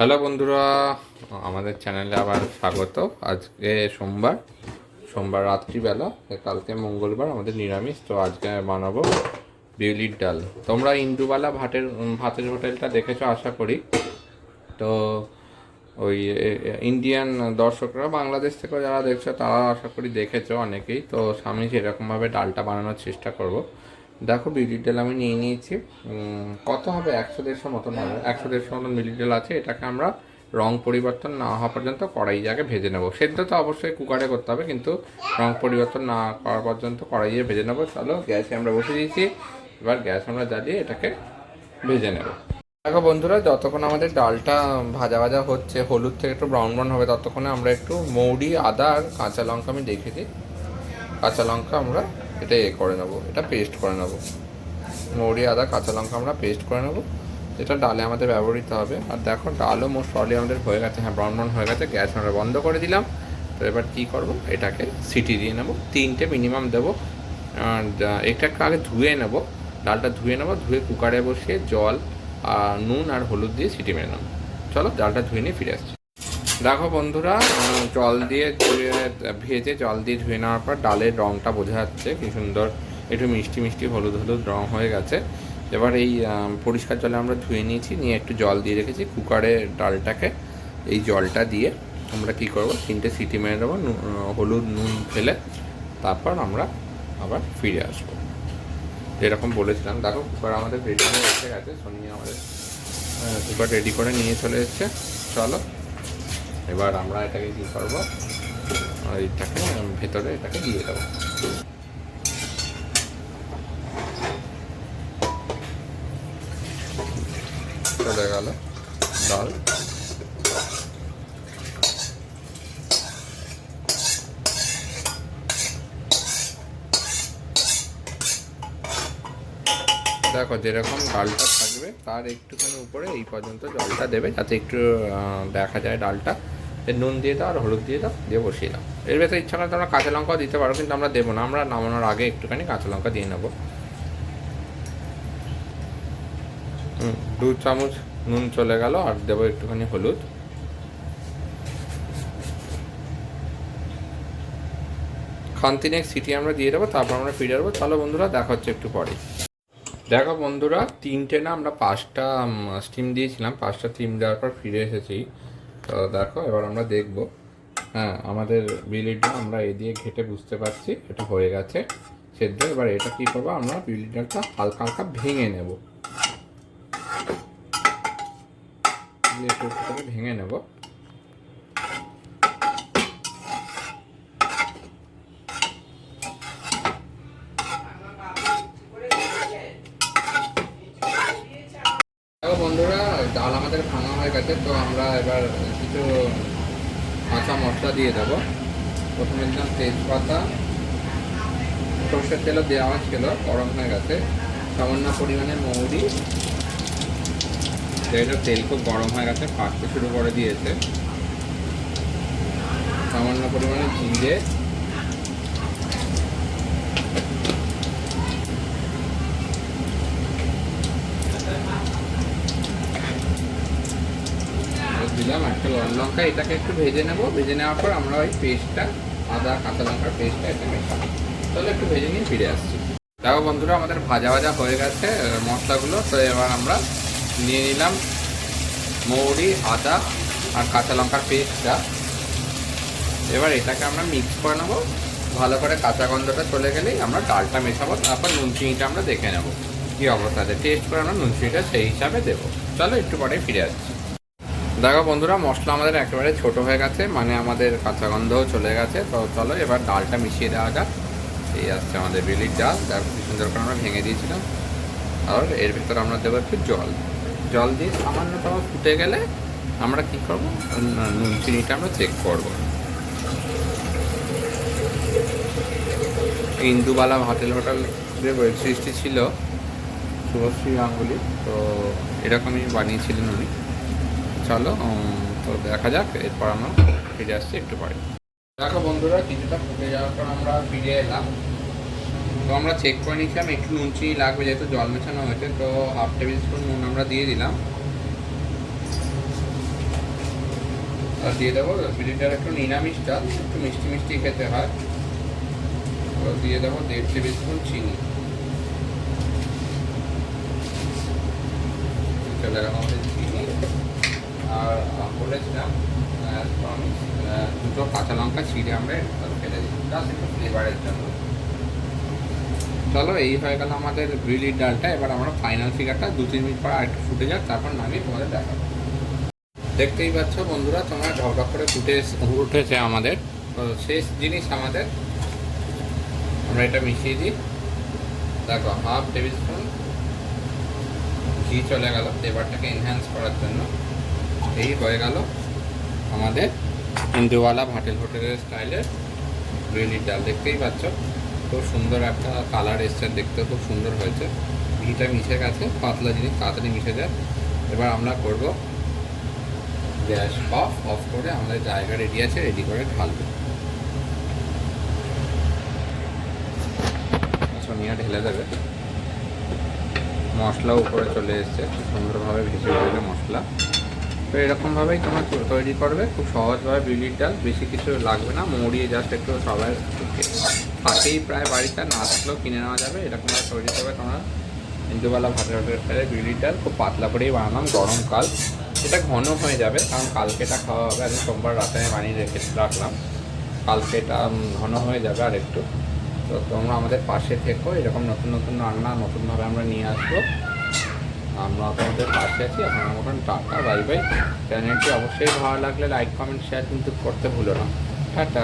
Hello বন্ধুরা, আমাদের চ্যানেলে আবার স্বাগত। আজকে সোমবার রাত্রিবেলা, কালকে মঙ্গলবার আমাদের নিরামিষ। তো আজকে বানাবো বিউলির ডাল। তোমরা ইন্দুবালা ভাতের হোটেলটা দেখেছো আশা করি। তো ওই ইন্ডিয়ান দর্শকরা, বাংলাদেশ থেকে যারা দেখছো তারা আশা করি দেখেছো অনেকেই। তো আমি সেরকমভাবে ডালটা বানানোর চেষ্টা করব। দেখো, বিউলির ডাল আমি নিয়ে নিয়েছি। কত হবে? 100-150 মতন হবে। 100-150 মতন বিউলির ডাল আছে। এটাকে আমরা রং পরিবর্তন না হওয়া পর্যন্ত কড়াই আগে ভেজে নেবো। সেদ্ধ তো অবশ্যই কুকারে করতে হবে, কিন্তু রং পরিবর্তন না করা পর্যন্ত কড়াইয়ে ভেজে নেবো। চলো, গ্যাসে আমরা বসে দিয়েছি। এবার গ্যাস আমরা জ্বালিয়ে এটাকে ভেজে নেব। দেখো বন্ধুরা, যতক্ষণ আমাদের ডালটা ভাজা ভাজা হচ্ছে, হলুদ থেকে একটু ব্রাউন ব্রাউন হবে, ততক্ষণে আমরা একটু মৌরি, আদা আর কাঁচা লঙ্কা, আমি দেখেছি কাঁচা লঙ্কা আমরা এটা করে নেবো, এটা পেস্ট করে নেবো। মৌরি, আদা, কাঁচা লঙ্কা আমরা পেস্ট করে নেবো, যেটা ডালে আমাদের ব্যবহৃত হবে। আর দেখো, ডালও মোস্ট প্রবলি আমাদের হয়ে গেছে। হ্যাঁ, ব্রাউন ব্রাউন হয়ে গেছে। গ্যাস আমরা বন্ধ করে দিলাম। তো এবার কী করবো, এটাকে সিটি দিয়ে নেবো। 3টে মিনিমাম দেবো। আর এটাকে আগে ধুয়ে নেবো, ডালটা ধুয়ে নেবো। ধুয়ে কুকারে বসিয়ে জল আর নুন আর হলুদ দিয়ে সিটি মেরে নেবো। চলো, ডালটা ধুয়ে নিয়ে ফিরে আসছি। দেখো বন্ধুরা, জল দিয়ে ভেজে জল দিয়ে ধুয়ে নেওয়ার পর ডালের রঙটা বোঝা যাচ্ছে কি সুন্দর, একটু মিষ্টি মিষ্টি হলুদ হলুদ রঙ হয়ে গেছে। এবার এই পরিষ্কার জলে আমরা ধুয়ে নিয়েছি, নিয়ে একটু জল দিয়ে রেখেছি কুকারে। ডালটাকে এই জলটা দিয়ে আমরা কী করবো, 3টে সিটি মেরে দেবো হলুদ নুন ফেলে। তারপর আমরা আবার ফিরে আসবো যেরকম বলেছিলাম। দেখো, কুকার আমাদের রেডি হয়ে এসে গেছে। সোনিয়া আমাদের কুকার রেডি করে নিয়ে চলে এসছে। চলো, এবার আমরা এটাকে কী করবো, এইটাকে ভেতরে এটাকে দিয়ে দেবো। চলে গেল ডাল। দেখো, যেরকম ডালটা থাকবে তার একটুখানি উপরে এই পর্যন্ত জলটা দেবে, যাতে একটু দেখা যায় ডালটা। নুন দিয়ে দাও আর হলুদ দিয়ে দাও, দিয়ে বসিয়ে দাও। এর ভেতরে ইচ্ছা করে তোমরা কাঁচা লঙ্কাও দিতে পারো, কিন্তু আমরা দেবো না। আমরা নামানোর আগে একটুখানি কাঁচা লঙ্কা দিয়ে নেবো। 2 চামচ নুন চলে গেল, আর দেবো একটুখানি হলুদ। খান্তিনেক সিটি আমরা দিয়ে দেবো, তারপর আমরা ফিরে আসবো। চলো বন্ধুরা, দেখা হচ্ছে একটু পরে। দেখো বন্ধুরা, 3টে না, আমরা 5টা স্টিম দিয়েছিলাম। 5টা স্টিম দেওয়ার পর ফিরে এসেছি। তো দেখো, এবার আমরা দেখবো। হ্যাঁ, আমাদের বিউলিটা আমরা এই দিয়ে ঘেটে বুঝতে পারছি এটা হয়ে গেছে সেদ্ধ। এবার এটা কী করবো, আমরা বিউলিটাটা হালকা হালকা ভেঙে নেব, ভেঙে নেব। দেখো বন্ধুরা, ডাল আমাদের ভাঙা হয়ে গেছে। তো আমরা এবার কিছু কাঁচা মশলা দিয়ে দেবো। প্রথমে দিলাম তেজপাতা, সর্ষের তেলও দেওয়া ছিল, গরম হয়ে গেছে। সামান্য পরিমাণে মৌরি, যেহেতু তেল খুব গরম হয়ে গেছে, ফাটতে শুরু করে দিয়েছে। সামান্য পরিমাণে জিরে, দিলাম একটা লাল লঙ্কা। এটাকে একটু ভেজে নেব। ভেজে নেওয়ার পর আমরা ওই পেস্টটা, আদা কাঁচা লঙ্কার পেস্টটা এটা মেশাবো। তাহলে একটু ভেজে নিয়ে ফিরে আসছি। দেখো বন্ধুরা, আমাদের ভাজা ভাজা হয়ে গেছে মশলাগুলো। তো এবার আমরা নিয়ে নিলাম মৌরি, আদা আর কাঁচা লঙ্কার পেস্টটা। এবার এটাকে আমরা মিক্স করে নেবো ভালো করে। কাঁচা গন্ধটা চলে গেলেই আমরা ডালটা মেশাবো। তারপর নুন চিনিটা আমরা দেখে নেবো কী অবস্থাতে। টেস্ট করে আমরা নুন চিনিটা সেই হিসাবে দেবো। চলো, একটু পরে ফিরে আসছি। দেখো বন্ধুরা, মশলা আমাদের একেবারে ছোট হয়ে গেছে, মানে আমাদের কাঁচা গন্ধও চলে গেছে। তো চলো, এবার ডালটা মিশিয়ে দেওয়া যাক। এই আসছে আমাদের বিউলির ডাল। দেখো কি সুন্দর করে আমরা ভেঙে দিয়েছিলাম। আর এর ভেতরে আমরা দেবো একটু জল। জল দিয়ে সামান্যতম ফুটে গেলে আমরা কী করবো, নুন চিনিটা আমরা চেক করবো। ইন্দুবালা হোটেল যে ওয়েব সিরিজটি ছিল, শুভশ্রী গাঙ্গুলি, তো এরকমই বানিয়েছিলেন উনি। চলো, তো দেখা যাক। এরপর আমরা ফিরে আসছি একটু পরে। দেখো বন্ধুরা, কিছুটা ফুটে যাওয়ার পর আমরা ফিরে এলাম। তো আমরা চেক করে নিয়েছিলাম একটু নুন চিনি লাগবে, যেহেতু জল মেশানো হয়েছে। তো 1/2 টেবিল স্পুন নুন আমরা দিয়ে দিলাম। আর দিয়ে দেবো বিউলির একটু নিরামিষ ডাল, একটু মিষ্টি মিষ্টি খেতে হয়। দিয়ে দেবো 1.5 টেবিল স্পুন চিনি। চলে গেল আমাদের চিনি। আর বলেছিলাম দুটো কাঁচা লঙ্কা ছিঁড়ে আমরা ফেলে দিই, জাস্ট একটু ফ্লেভারের জন্য। চলো, এই হয়ে গেল আমাদের বিউলির ডালটা। এবার আমরা ফাইনাল ফিগারটা 2-3 মিনিট পর আরেকটু ফুটে যাক, তারপর নামিয়ে তোমাদের দেখাবো। দেখতেই পাচ্ছ বন্ধুরা তোমরা, ঢকঢক করে উঠেছে আমাদের। তো শেষ জিনিস আমাদের, আমরা এটা মিশিয়ে দিই। দেখো 1/2 টেবিল স্পুন ঘি চলে গেল ফ্লেভারটাকে এনহ্যান্স করার জন্য। এই হয়ে গেল আমাদের ইন্দুওয়ালা হোটেলের স্টাইলের বিউলির ডাল। দেখতেই পাচ্ছ খুব সুন্দর একটা কালার এসছে, দেখতে খুব সুন্দর হয়েছে। ঘিটা মিশে গেছে, পাতলা জিনিস তাড়াতাড়ি মিশে যায়। এবার আমরা করব গ্যাস অফ করে আমাদের জায়গা রেডি আছে, রেডি করে ঢালবো। সোনিয়া ঢেলে দেবে। মশলা উপরে চলে এসছে, খুব সুন্দরভাবে ভেসে উঠেছে মশলা। তো এরকমভাবেই তোমরা তৈরি করবে, খুব সহজভাবে বিউলির ডাল। বেশি কিছু লাগবে না, মরিয়ে জাস্ট একটু সবাই থাকেই প্রায় বাড়িতে, না থাকলেও কিনে নেওয়া যাবে। এরকমভাবে তৈরি করবে তোমরা ইন্দুবালা হোটেলের স্টাইলে বিউলির ডাল। খুব পাতলা করেই বানালাম, গরমকাল। এটা ঘন হয়ে যাবে কারণ কালকে এটা খাওয়া হবে। আমি সোমবার রাতে আমি বানিয়ে রাখলাম, কালকে এটা ঘন হয়ে যাবে আর একটু। তো তোমরা আমাদের পাশে থেকো, এরকম নতুন নতুন রান্না নতুনভাবে আমরা নিয়ে আসবো। আমরা তোমাদের পাশে আছি। আপনার মতন টাটা, বাই বাই। চ্যানেলটি অবশ্যই ভালো লাগলে লাইক কমেন্ট শেয়ার কিন্তু করতে ভুলো না। টাটা।